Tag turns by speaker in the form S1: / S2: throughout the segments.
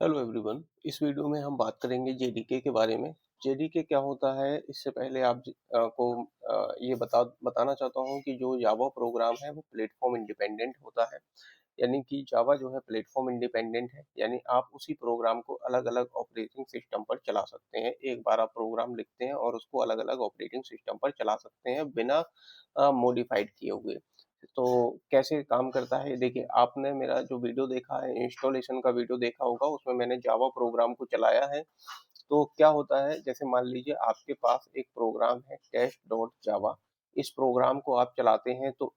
S1: Hello everyone. इस video में हम बात करेंगे जेडीके के बारे में। जेडीके क्या होता है, इससे पहले ये बताना चाहता हूँ कि जो जावा प्रोग्राम है वो प्लेटफॉर्म इंडिपेंडेंट होता है। यानी कि जावा जो है प्लेटफॉर्म इंडिपेंडेंट है, यानी आप उसी प्रोग्राम को अलग अलग ऑपरेटिंग सिस्टम पर चला सकते हैं। एक बार आप प्रोग्राम लिखते हैं और उसको अलग अलग ऑपरेटिंग सिस्टम पर चला सकते हैं बिना मॉडिफाइड किए हुए। तो कैसे काम करता है, देखिए आपने मेरा जो वीडियो देखा है, इंस्टॉलेशन का वीडियो देखा होगा, उसमें मैंने जावा प्रोग्राम को चलाया है। तो क्या होता है, जैसे मान लीजिए आपके पास एक प्रोग्राम है टेस्ट डॉट जावा। इस प्रोग्राम को आप चलाते हैं तो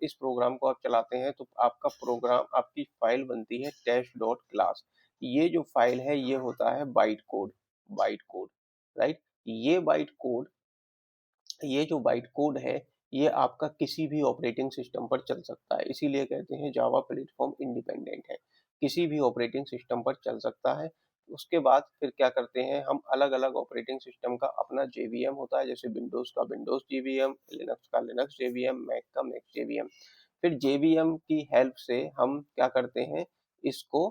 S1: इस प्रोग्राम को आप चलाते हैं तो आपका प्रोग्राम, आपकी फाइल बनती है टेस्ट डॉट क्लास। ये जो फाइल है ये होता है बाइट कोड, राइट। ये बाइट कोड ये जो बाइट कोड है ये आपका किसी भी ऑपरेटिंग सिस्टम पर चल सकता है, इसीलिए कहते हैं जावा प्लेटफॉर्म इंडिपेंडेंट है। किसी भी ऑपरेटिंग सिस्टम पर चल सकता है। उसके बाद फिर क्या करते हैं, हम अलग अलग ऑपरेटिंग सिस्टम का अपना जेवीएम होता है, जैसे विंडोज का विंडोज जेवीएम, लिनक्स का लिनक्स जेवीएम, मैक का मैक जेवीएम। फिर जेवीएम की हेल्प से हम क्या करते हैं, इसको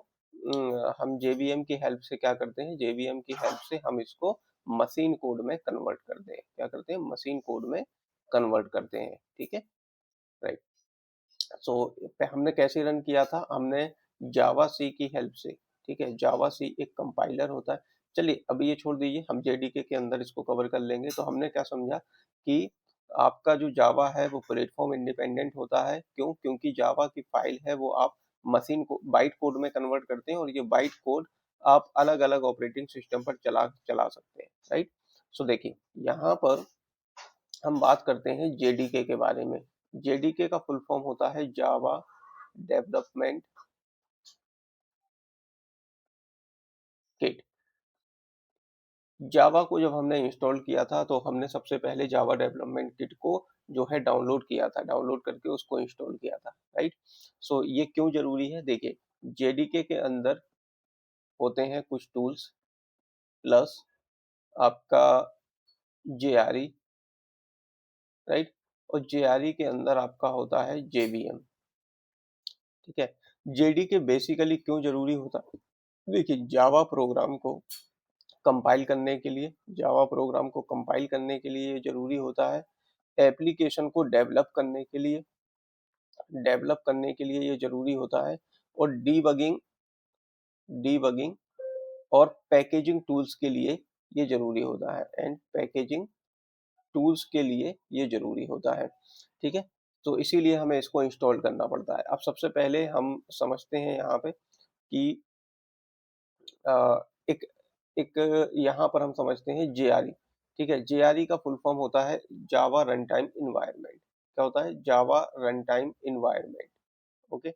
S1: हम जेवीएम की हेल्प से क्या करते हैं, जेवीएम की हेल्प से हम इसको मशीन कोड में कन्वर्ट करते हैं। क्या करते हैं, मशीन कोड में कन्वर्ट करते हैं, ठीक है, राइट। सो हमने कैसे रन किया था, हमने जावा सी की हेल्प से, ठीक है। जावा सी एक कंपाइलर होता है। चलिए अभी ये छोड़ दीजिए, हम जेडीके के अंदर इसको कवर कर लेंगे। तो हमने क्या समझा कि आपका जो जावा है वो प्लेटफॉर्म इंडिपेंडेंट होता है। क्यों? क्योंकि जावा की फाइल है वो आप मशीन को बाइट कोड में कन्वर्ट करते हैं, और ये बाइट कोड आप अलग अलग ऑपरेटिंग सिस्टम पर चला चला सकते हैं, राइट। सो देखिए यहाँ पर हम बात करते हैं जेडीके के बारे में। जेडीके का फुल फॉर्म होता है जावा डेवलपमेंट किट। जावा को जब हमने इंस्टॉल किया था तो हमने सबसे पहले जावा डेवलपमेंट किट को जो है डाउनलोड किया था, डाउनलोड करके उसको इंस्टॉल किया था, राइट। सो ये क्यों जरूरी है, देखिए जेडीके के अंदर होते हैं कुछ टूल्स, प्लस आपका जेआरई, राइट। और जेआरई के अंदर आपका होता है जेवीएम, ठीक है। जेडीके बेसिकली क्यों जरूरी होता है, देखिए जावा प्रोग्राम को कंपाइल करने के लिए ये जरूरी होता है। एप्लीकेशन को डेवलप करने के लिए ये जरूरी होता है। और डीबगिंग और पैकेजिंग टूल्स के लिए ये जरूरी होता है, एंड पैकेजिंग टूल्स के लिए ये जरूरी होता है, ठीक है। तो इसीलिए हमें इसको इंस्टॉल करना पड़ता है। अब सबसे पहले हम समझते हैं यहाँ पे कि अ, एक एक यहाँ पर हम समझते हैं जेआरई, ठीक है। जेआरई का फुल फॉर्म होता है जावा रन टाइम इन्वायरमेंट। क्या होता है, जावा रन टाइम इन्वायरमेंट, ओके।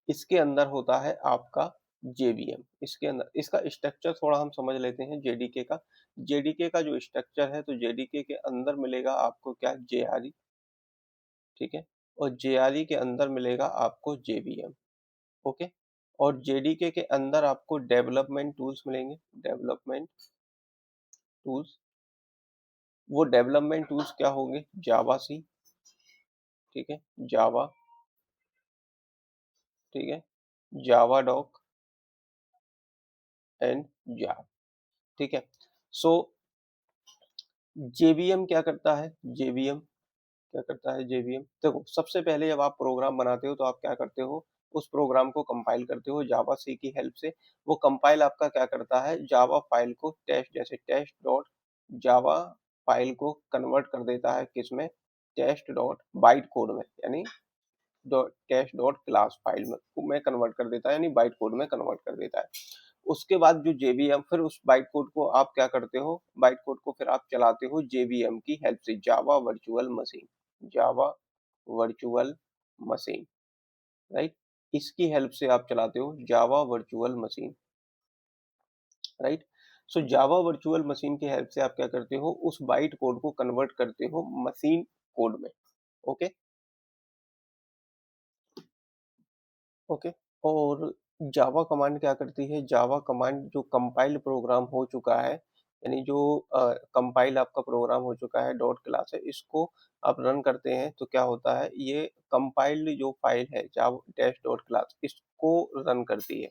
S1: इसके अंदर होता है आपका जेवीएम। इसके अंदर इसका स्ट्रक्चर थोड़ा हम समझ लेते हैं जेडीके का। जेडीके का जो स्ट्रक्चर है, तो जेडीके के अंदर मिलेगा आपको क्या, जेआरई, ठीक है। और जेआरई के अंदर मिलेगा आपको जेवीएम, ओके। और जेडीके के अंदर आपको डेवलपमेंट टूल्स मिलेंगे, डेवलपमेंट टूल्स। वो डेवलपमेंट टूल्स क्या होंगे, जावा सी, ठीक है, जावा, ठीक है, जावा डॉक एंड जावा, ठीक है। सो जेवीएम क्या करता है, जेवीएम क्या करता है, जेवीएम देखो, सबसे पहले जब आप प्रोग्राम बनाते हो तो आप क्या करते हो, उस प्रोग्राम को कंपाइल करते हो जावा सी की हेल्प से। वो कंपाइल आपका क्या करता है, जावा फाइल को टेस्ट, जैसे टेस्ट डॉट जावा फाइल को कन्वर्ट कर देता है किसमें, टेस्ट डॉट बाइट कोड में, यानी टेस्ट डॉट क्लास फाइल में कन्वर्ट कर देता है, यानी बाइट कोड में कन्वर्ट कर देता है। उसके बाद जो जेवीएम, फिर उस बाइट कोड को आप क्या करते हो, बाइट कोड को फिर आप चलाते हो जेवीएम की हेल्प से, Java virtual machine, Java virtual machine, right. इसकी हेल्प से आप चलाते हो जावा वर्चुअल मशीन, राइट। सो जावा वर्चुअल मशीन की हेल्प से आप क्या करते हो, उस बाइट कोड को कन्वर्ट करते हो मशीन कोड में, ओके, ओके। और जावा कमांड क्या करती है, जावा कमांड जो कंपाइल प्रोग्राम हो चुका है, यानी जो कंपाइल आपका प्रोग्राम हो चुका है डॉट क्लास है, इसको आप रन करते हैं तो क्या होता है, ये कंपाइल्ड जो फाइल है जावा डैश डॉट क्लास इसको रन करती है,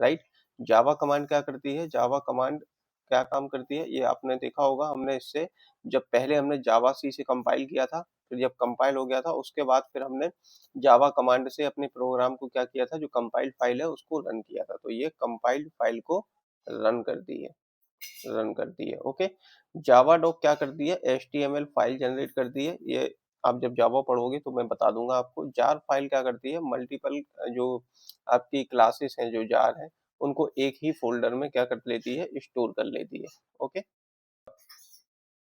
S1: राइट। जावा कमांड क्या करती है, जावा कमांड क्या काम करती है, ये आपने देखा होगा, हमने इससे जब पहले हमने जावा सी से कंपाइल किया था, फिर जब कंपाइल हो गया था उसके बाद फिर हमने जावा कमांड से अपने प्रोग्राम को क्या किया था, जो कंपाइल्ड फाइल है उसको रन किया था, तो ये कंपाइल्ड फाइल को रन करती है, रन करती है। ओके, जावा डॉक क्या करती है, एचटीएमएल फाइल जनरेट करती है। ये आप जब जावा पढ़ोगे तो मैं बता दूंगा आपको। जार फाइल क्या करती है, मल्टीपल जो आपकी क्लासेस हैं जो जार है उनको एक ही फोल्डर में क्या कर लेती है, स्टोर कर लेती है। ओके,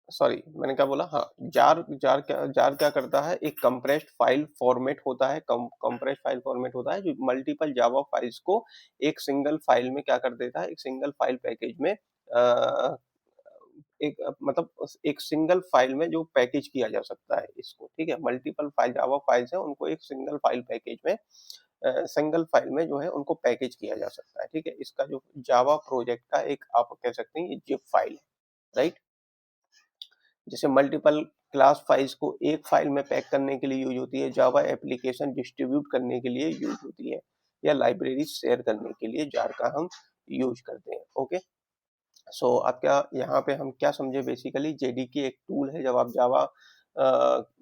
S1: सॉरी मैंने क्या बोला, हाँ, जार क्या करता है, एक कंप्रेस्ड फाइल फॉर्मेट होता है, कंप्रेस्ड फाइल फॉर्मेट होता है जो मल्टीपल जावा फाइल्स को एक सिंगल फाइल में क्या कर देता है, एक सिंगल फाइल पैकेज में मतलब एक सिंगल फाइल में जो पैकेज किया जा सकता है इसको, ठीक है। मल्टीपल फाइल जावा फाइल्स है उनको एक सिंगल फाइल पैकेज में सिंगल फाइल में जो है उनको पैकेज किया जा सकता है, ठीक है। इसका जो जावा प्रोजेक्ट का एक आप कह सकते हैं जिप फाइल है, राइट। जैसे मल्टीपल क्लास फाइल्स को एक फाइल में पैक करने के लिए यूज होती है, जावा एप्लीकेशन डिस्ट्रीब्यूट करने के लिए यूज होती है, या लाइब्रेरी शेयर करने के लिए जार का हम यूज करते हैं। ओके, सो आप क्या यहाँ पे हम क्या समझे, बेसिकली जेडीके एक टूल है, जब आप जावा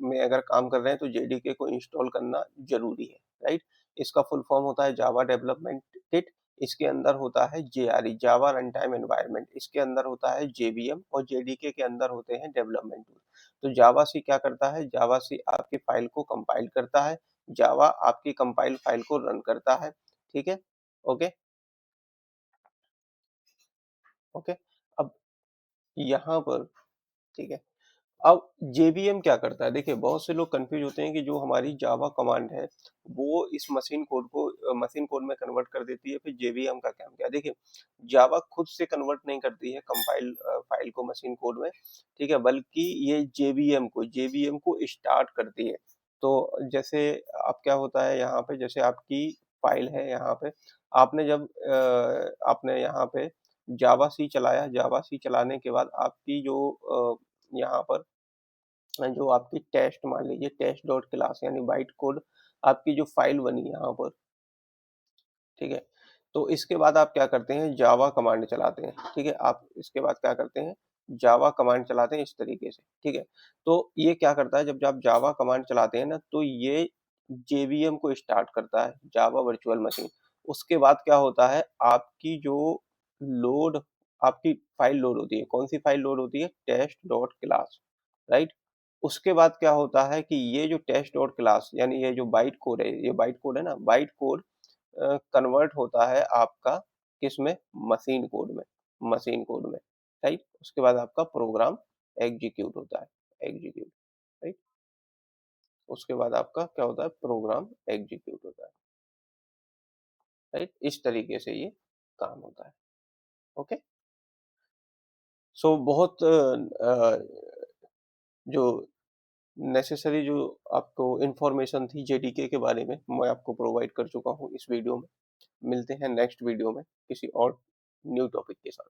S1: में अगर काम कर रहे हैं तो जेडीके को इंस्टॉल करना जरूरी है, राइट। इसका फुल फॉर्म होता है जावा डेवलपमेंट किट, इसके अंदर होता है जेआरई जावा रन टाइम एनवायरनमेंट, इसके अंदर होता है जेवीएम, और जेडीके के अंदर होते हैं डेवलपमेंट टूल। तो जावा सी क्या करता है, जावा सी आपकी फाइल को कंपाइल करता है, जावा आपकी कंपाइल फाइल को रन करता है, ठीक है। ओके, ओके, अब यहाँ पर, ठीक है, अब जेवीएम क्या करता है, देखिए बहुत से लोग कंफ्यूज होते हैं कि जो हमारी जावा कमांड है वो इस मशीन कोड को मशीन कोड में कन्वर्ट कर देती है, फिर जेवीएम का काम क्या है। देखिए जावा खुद से कन्वर्ट नहीं करती है कंपाइल फाइल को मशीन कोड में, ठीक है, बल्कि ये जेवीएम को स्टार्ट करती है। तो जैसे आप क्या होता है यहाँ पे, जैसे आपकी फाइल है यहाँ पे, आपने जब आपने यहाँ पे जावा सी चलाया, जावा सी चलाने के बाद आपकी जो यहाँ पर जो आपकी टेस्ट, मान लीजिए टेस्ट डॉट क्लास यानी बाइट कोड आपकी जो फाइल बनी यहाँ पर, ठीक है। तो इसके बाद आप क्या करते हैं, जावा कमांड चलाते हैं, ठीक है। आप इसके बाद क्या करते हैं, जावा कमांड चलाते हैं इस तरीके से, ठीक है। तो ये क्या करता है, जब आप जावा कमांड चलाते हैं ना तो ये जेवीएम को स्टार्ट करता है, जावा वर्चुअल मशीन। उसके बाद क्या होता है, आपकी जो लोड आपकी फाइल लोड होती है, कौन सी फाइल लोड होती है, टेस्ट डॉट क्लास, राइट। उसके बाद क्या होता है कि ये जो टेस्ट डॉट क्लास यानी ये जो बाइट कोड है, ये बाइट कोड है ना, बाइट कोड कन्वर्ट होता है आपका किसमें, मशीन कोड में, मशीन कोड में, राइट। उसके बाद आपका प्रोग्राम एग्जीक्यूट होता है, एग्जीक्यूट, राइट। उसके बाद आपका क्या होता है, प्रोग्राम एग्जीक्यूट होता है, राइट। इस तरीके से ये काम होता है। ओके, सो बहुत जो नेसेसरी जो आपको इंफॉर्मेशन थी जेडीके के बारे में मैं आपको प्रोवाइड कर चुका हूँ इस वीडियो में। मिलते हैं नेक्स्ट वीडियो में किसी और न्यू टॉपिक के साथ।